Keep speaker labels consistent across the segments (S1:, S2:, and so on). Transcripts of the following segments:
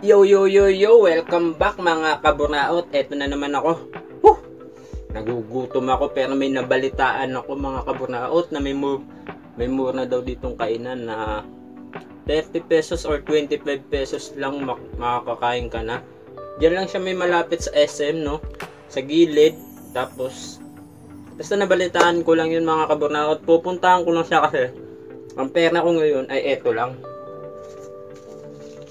S1: Yo, welcome back mga kaburnaot. Eto na naman ako. Nagugutom ako pero may nabalitaan ako mga kaburnaot na may mura daw ditong kainan na 30 pesos or 25 pesos lang makakakain ka na. Diyan lang siya, may malapit sa SM, no? Sa gilid. Tapos basta nabalitaan ko lang yun mga kaburnaot. Pupuntahan ko lang siya kasi ang pera ko ngayon ay eto lang.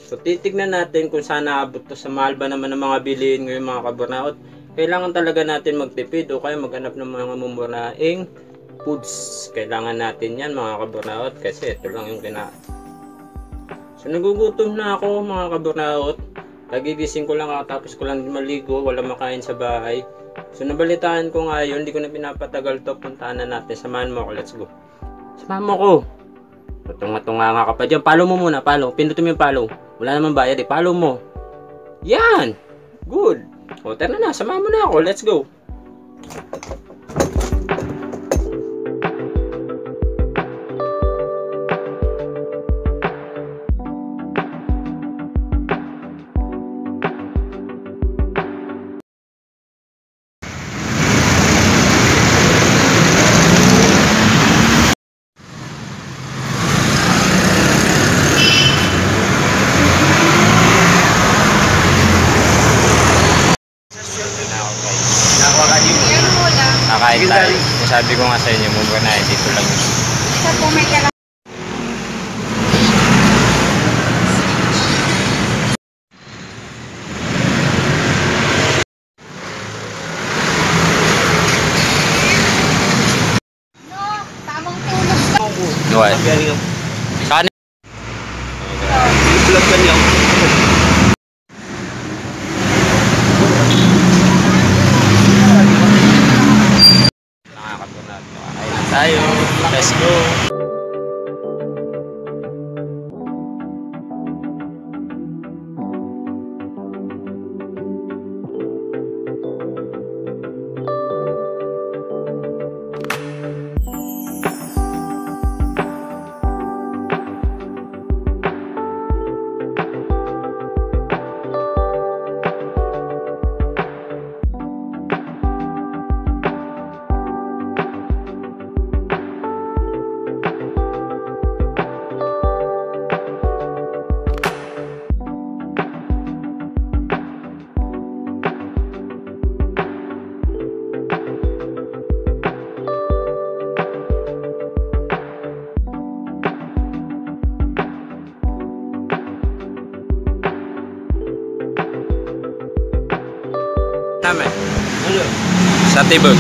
S1: So titignan natin kung saan naabot to. Sa mahal ba naman ng mga bilihin ngayon mga kaburnaot. Kailangan talaga natin magtipid o kaya maghanap ng mga mumuraing foods. Kailangan natin yan mga kaburnaot kasi ito lang yung So nagugutom na ako mga kaburnaot. Kagigising ko lang ako, tapos ko lang maligo, wala makain sa bahay. So nabalitaan ko nga yun, hindi ko na pinapatagal to. Puntahan na natin, samahan mo ako, let's go. Samahan mo ko. Tunga-tunga nga ka pa dyan. Follow mo muna, follow. Pindutin mo yung follow. Wala naman bayad eh. Follow mo. Yan! Good! O, tara na. Samahan mo na ako. Let's go! Nakain tayo. Sabi ko nga sa inyo, muna na dito lang.
S2: Isa po may kala. No, tamang tulog.
S1: Duwan. Saan? Vlog ka niyo. Tayo, let's go. Namin. Sa tibog.